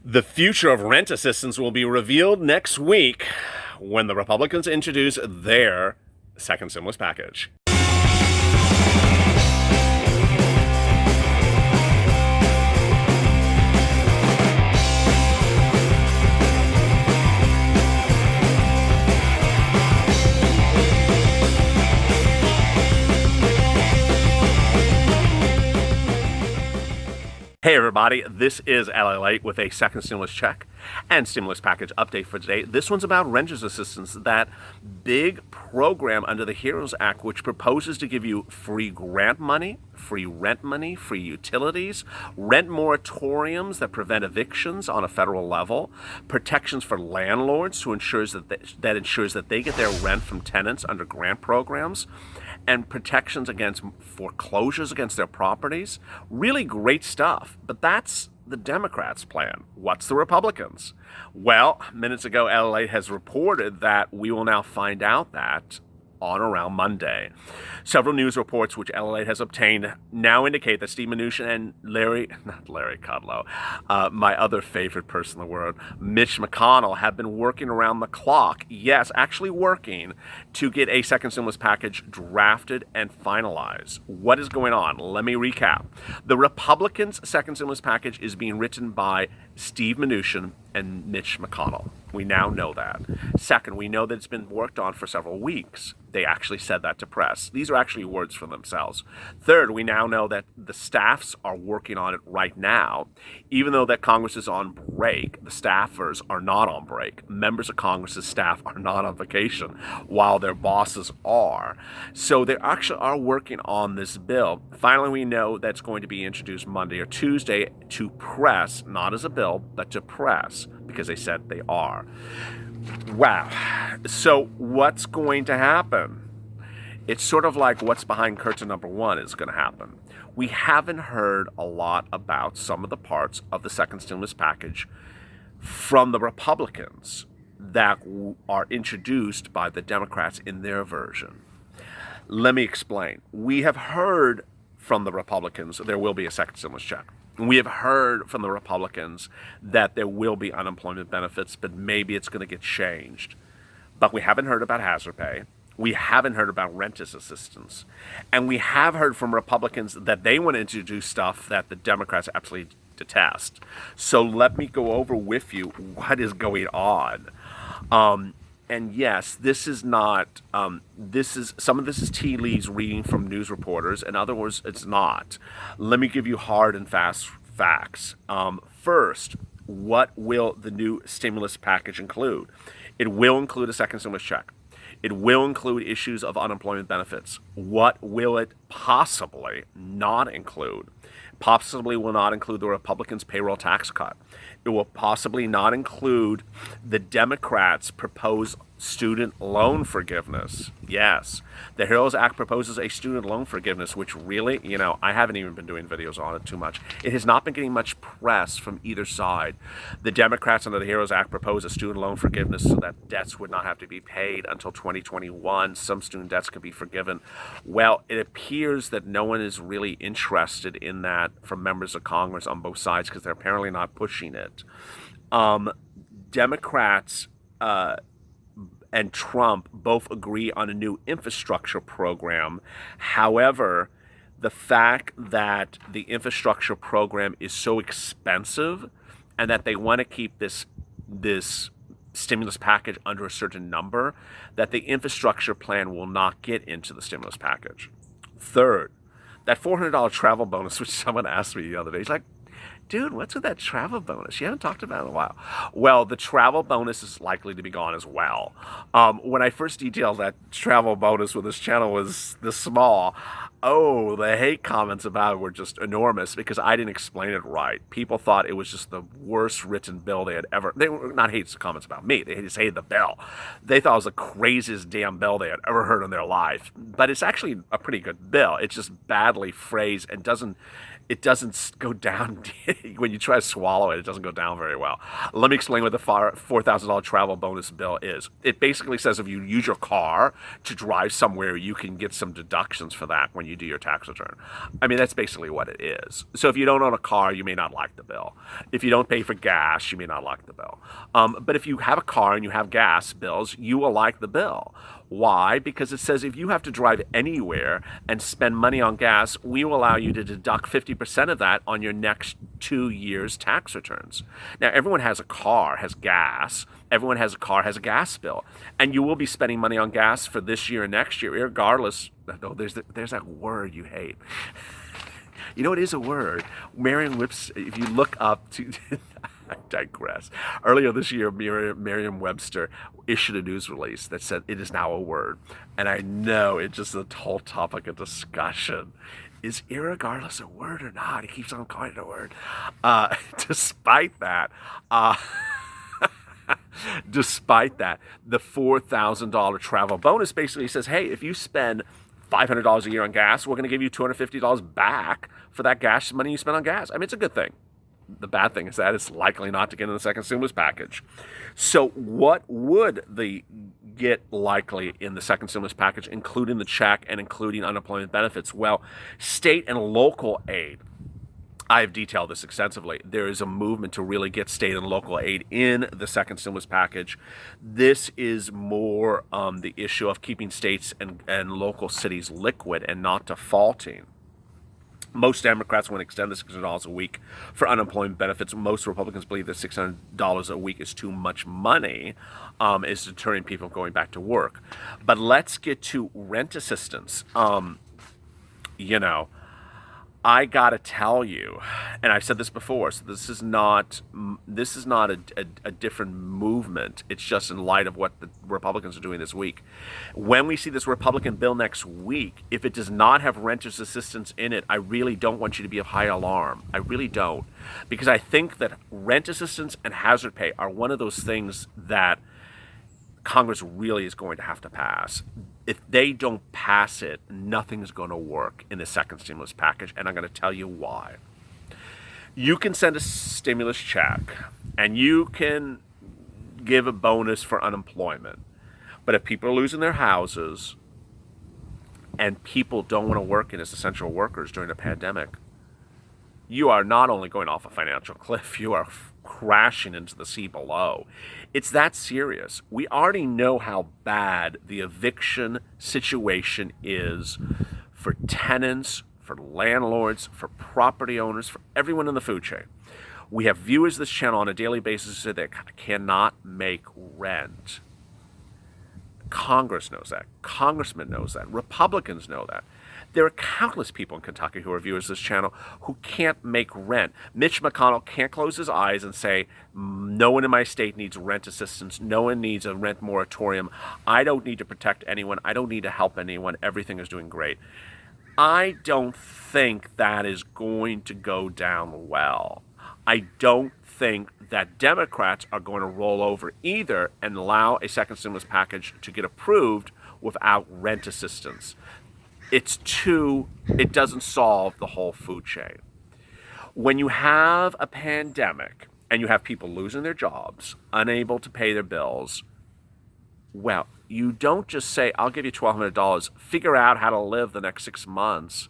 The future of rent assistance will be revealed next week when the Republicans introduce their second stimulus package. Hey everybody, this is LALATE with a second stimulus check and stimulus package update for today. This one's about renters assistance, that big program under the HEROES Act which proposes to give you free grant money, free rent money, free utilities, rent moratoriums that prevent evictions on a federal level, protections for landlords to ensures that ensures that they get their rent from tenants under grant programs, and protections against foreclosures against their properties. Really great stuff, but that's the Democrats' plan. What's the Republicans? Well, minutes ago, LA has reported that we will now find out that on around Monday. Several news reports which LA has obtained now indicate that Steve Mnuchin and Larry Kudlow, my other favorite person in the world, Mitch McConnell, have been working around the clock, yes, actually working, to get a second stimulus package drafted and finalized. What is going on? Let me recap. The Republicans' second stimulus package is being written by Steve Mnuchin and Mitch McConnell. We now know that. Second, we know that it's been worked on for several weeks. They actually said that to press. These are actually words from themselves. Third, we now know that the staffs are working on it right now. Even though that Congress is on break, the staffers are not on break. Members of Congress's staff are not on vacation, while their bosses are. So they actually are working on this bill. Finally, we know that's going to be introduced Monday or Tuesday to press, not as a bill, but to press, because they said they are. Wow. So what's going to happen? It's sort of like what's behind curtain number one is going to happen. We haven't heard a lot about some of the parts of the second stimulus package from the Republicans that are introduced by the Democrats in their version. Let me explain. We have heard from the Republicans there will be a second stimulus check. We have heard from the Republicans that there will be unemployment benefits, but maybe it's going to get changed. But we haven't heard about hazard pay. We haven't heard about renters assistance. And we have heard from Republicans that they want to introduce stuff that the Democrats absolutely detest. So let me go over with you what is going on. And yes, this is not, some of this is tea leaves reading from news reporters, in other words, it's not. Let me give you hard and fast facts. First, what will the new stimulus package include? It will include a second stimulus check. It will include issues of unemployment benefits. What will it possibly not include? Possibly will not include the Republicans' payroll tax cut. It will possibly not include the Democrats' proposed student loan forgiveness. Yes, the HEROES Act proposes a student loan forgiveness, which really, I haven't even been doing videos on it too much. It has not been getting much press from either side. The Democrats under the HEROES Act propose a student loan forgiveness so that debts would not have to be paid until 2021. Some student debts could be forgiven. Well, it appears that no one is really interested in that from members of Congress on both sides because they're apparently not pushing it. Democrats and Trump both agree on a new infrastructure program. However, the fact that the infrastructure program is so expensive and that they want to keep this stimulus package under a certain number, that the infrastructure plan will not get into the stimulus package. Third, that $400 travel bonus, which someone asked me the other day, he's like, dude, what's with that travel bonus? You haven't talked about it in a while. Well, the travel bonus is likely to be gone as well. When I first detailed that travel bonus when this channel was this small, the hate comments about it were just enormous because I didn't explain it right. People thought it was just the worst written bill they had ever. They were not hate comments about me. They just hated the bill. They thought it was the craziest damn bill they had ever heard in their life. But it's actually a pretty good bill. It's just badly phrased and doesn't it doesn't go down. When you try to swallow it, it doesn't go down very well. Let me explain what the $4,000 travel bonus bill is. It basically says if you use your car to drive somewhere, you can get some deductions for that when you do your tax return. I mean, that's basically what it is. So if you don't own a car, you may not like the bill. If you don't pay for gas, you may not like the bill. But if you have a car and you have gas bills, you will like the bill. Why? Because it says if you have to drive anywhere and spend money on gas, we will allow you to deduct 50% of that on your next 2 years' tax returns. Now, everyone has a car, has gas. Everyone has a car, has a gas bill. And you will be spending money on gas for this year and next year, regardless. Oh, there's that word you hate. You know, it is a word. Merriam-Webster, if you look up to... I digress. Earlier this year, Merriam-Webster issued a news release that said it is now a word. And I know it's just a whole topic of discussion. Is irregardless a word or not? He keeps on calling it a word. Despite that, the $4,000 travel bonus basically says, hey, if you spend $500 a year on gas, we're going to give you $250 back for that gas money you spent on gas. I mean, it's a good thing. The bad thing is that it's likely not to get in the second stimulus package. So what would they get likely in the second stimulus package, including the check and including unemployment benefits? Well, state and local aid. I have detailed this extensively. There is a movement to really get state and local aid in the second stimulus package. This is more the issue of keeping states and local cities liquid and not defaulting. Most Democrats want to extend the $600 a week for unemployment benefits. Most Republicans believe that $600 a week is too much money, is deterring people from going back to work. But let's get to rent assistance. I gotta tell you, and I've said this before, so this is not a different movement. It's just in light of what the Republicans are doing this week. When we see this Republican bill next week, if it does not have renters assistance in it, I really don't want you to be of high alarm. I really don't, because I think that rent assistance and hazard pay are one of those things that Congress really is going to have to pass. If they don't pass it, nothing's going to work in the second stimulus package, and I'm going to tell you why. You can send a stimulus check, and you can give a bonus for unemployment, but if people are losing their houses and people don't want to work as essential workers during a pandemic, you are not only going off a financial cliff, you are crashing into the sea below. It's that serious. We already know how bad the eviction situation is for tenants, for landlords, for property owners, for everyone in the food chain. We have viewers of this channel on a daily basis who say they cannot make rent. Congress knows that. Congressmen knows that. Republicans know that. There are countless people in Kentucky who are viewers of this channel who can't make rent. Mitch McConnell can't close his eyes and say, no one in my state needs rent assistance. No one needs a rent moratorium. I don't need to protect anyone. I don't need to help anyone. Everything is doing great. I don't think that is going to go down well. I don't think that Democrats are going to roll over either and allow a second stimulus package to get approved without rent assistance. It doesn't solve the whole food chain. When you have a pandemic and you have people losing their jobs, unable to pay their bills, well, you don't just say, I'll give you $1,200, figure out how to live the next 6 months.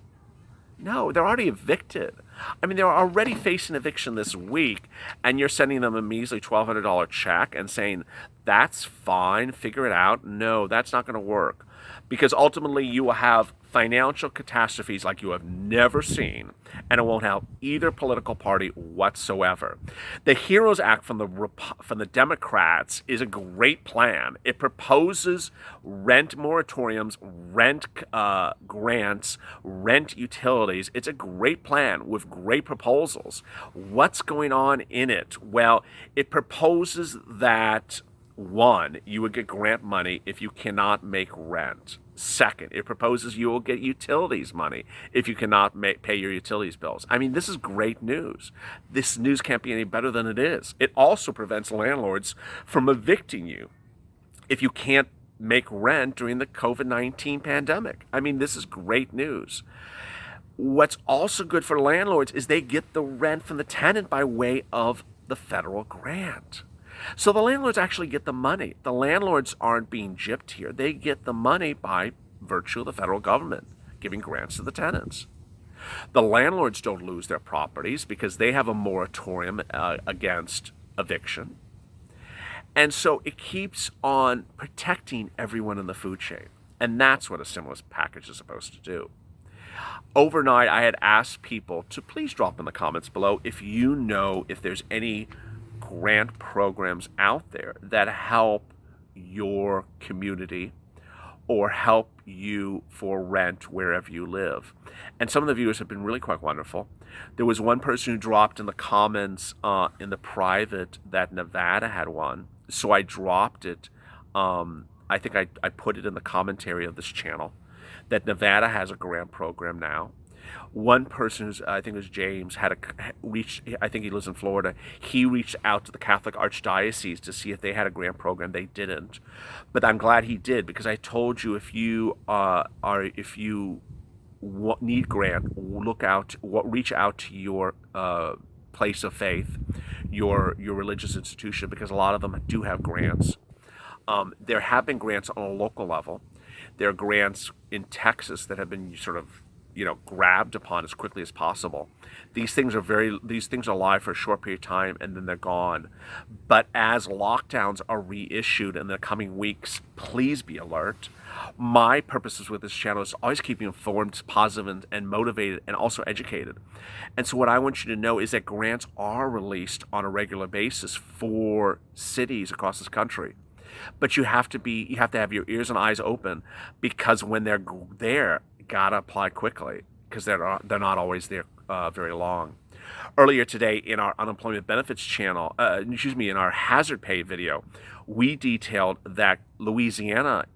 No, they're already evicted. I mean, they're already facing eviction this week, and you're sending them a measly $1,200 check and saying, that's fine, figure it out. No, that's not going to work. Because ultimately you will have financial catastrophes like you have never seen, and it won't help either political party whatsoever. The HEROES Act from the Democrats is a great plan. It proposes rent moratoriums, rent grants, rent utilities. It's a great plan with great proposals. What's going on in it? Well, it proposes that, one, you would get grant money if you cannot make rent. Second, it proposes you will get utilities money if you cannot pay your utilities bills. I mean, this is great news. This news can't be any better than it is. It also prevents landlords from evicting you if you can't make rent during the COVID-19 pandemic. I mean, this is great news. What's also good for landlords is they get the rent from the tenant by way of the federal grant. So the landlords actually get the money. The landlords aren't being gypped here. They get the money by virtue of the federal government giving grants to the tenants. The landlords don't lose their properties because they have a moratorium against eviction. And so it keeps on protecting everyone in the food chain. And that's what a stimulus package is supposed to do. Overnight, I had asked people to please drop in the comments below if you know if there's any grant programs out there that help your community or help you for rent wherever you live. And some of the viewers have been really quite wonderful. There was one person who dropped in the comments in the private that Nevada had one. So I dropped it. I think I put it in the commentary of this channel that Nevada has a grant program now. One person, who's, I think it was James, had reached, I think he lives in Florida, he reached out to the Catholic Archdiocese to see if they had a grant program. They didn't. But I'm glad he did, because I told you if you need grant, reach out to your place of faith, your religious institution, because a lot of them do have grants. There have been grants on a local level. There are grants in Texas that have been sort of, grabbed upon as quickly as possible. These things are live for a short period of time and then they're gone. But as lockdowns are reissued in the coming weeks, please be alert. My purposes with this channel is always keep you informed, positive, and motivated, and also educated. And so what I want you to know is that grants are released on a regular basis for cities across this country. But you have to have your ears and eyes open, because when they're there, gotta apply quickly, because they're not always there very long. Earlier today in our unemployment benefits channel, in our hazard pay video, we detailed that Louisiana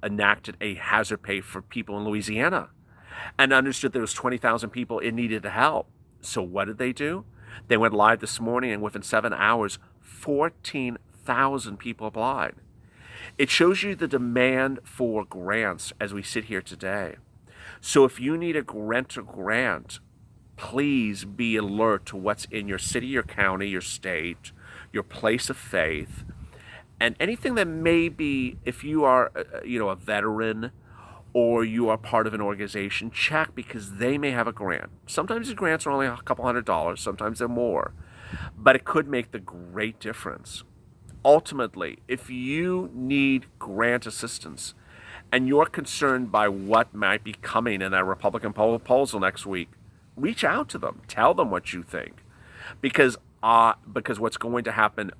enacted a hazard pay for people in Louisiana and understood there was 20,000 people it needed to help. So what did they do? They went live this morning, and within 7 hours, 14,000 people applied. It shows you the demand for grants as we sit here today. So if you need a renter grant, please be alert to what's in your city, your county, your state, your place of faith, and anything that may be, if you are, a veteran or you are part of an organization, check, because they may have a grant. Sometimes the grants are only a couple $100, sometimes they're more, but it could make the great difference. Ultimately, if you need grant assistance and you're concerned by what might be coming in that Republican proposal next week, reach out to them. Tell them what you think. Because what's going to happen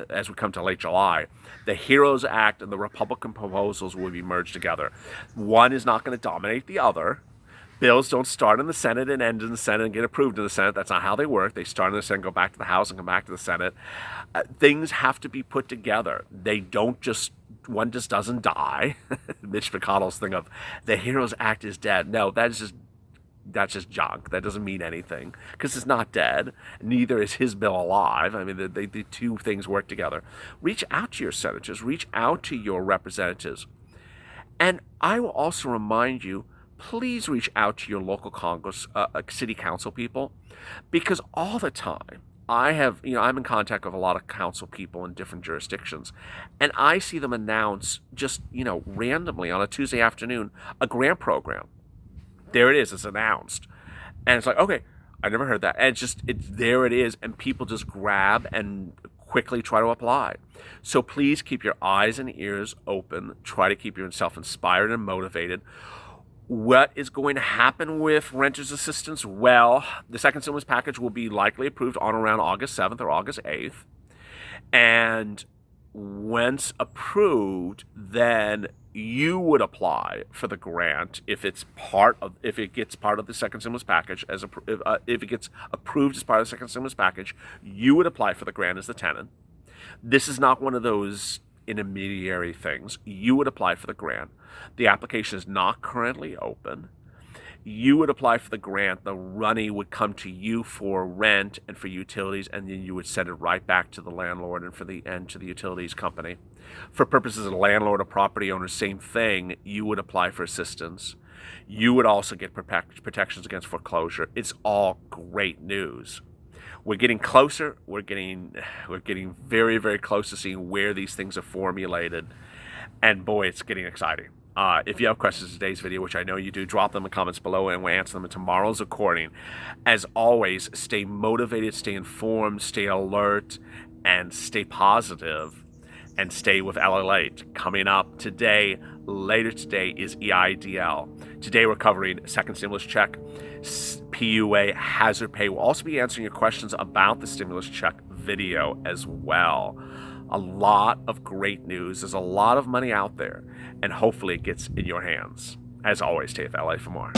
as we come to late July, the HEROES Act and the Republican proposals will be merged together. One is not going to dominate the other. Bills don't start in the Senate and end in the Senate and get approved in the Senate. That's not how they work. They start in the Senate, go back to the House, and come back to the Senate. Things have to be put together. One just doesn't die. Mitch McConnell's thing of the HEROES Act is dead. No, that's just junk. That doesn't mean anything, because it's not dead. Neither is his bill alive. I mean, the two things work together. Reach out to your senators. Reach out to your representatives. And I will also remind you, please reach out to your local Congress, city council people, because all the time I'm in contact with a lot of council people in different jurisdictions, and I see them announce just, randomly on a Tuesday afternoon, a grant program. There it is, it's announced. And it's like, okay, I never heard that. And there it is, and people just grab and quickly try to apply. So please keep your eyes and ears open. Try to keep yourself inspired and motivated. What is going to happen with renters assistance? Well, the second stimulus package will be likely approved on around August 7th or August 8th. And once approved, then you would apply for the grant if it gets part of the second stimulus package. If it gets approved as part of the second stimulus package, you would apply for the grant as the tenant. This is not one of those intermediary things. You would apply for the grant. The application is not currently open. You would apply for the grant. The money would come to you for rent and for utilities, and then you would send it right back to the landlord and to the utilities company. For purposes of landlord or property owner, same thing. You would apply for assistance. You would also get protections against foreclosure. It's all great news. We're getting closer. We're getting very, very close to seeing where these things are formulated. And boy, it's getting exciting. If you have questions in today's video, which I know you do, drop them in the comments below and we'll answer them in tomorrow's recording. As always, stay motivated, stay informed, stay alert, and stay positive, and stay with LALATE. Coming up today, later today, is EIDL. Today we're covering second stimulus check, PUA, hazard pay. We'll also be answering your questions about the stimulus check video as well. A lot of great news. There's a lot of money out there, and hopefully it gets in your hands. As always, stay with LA for more.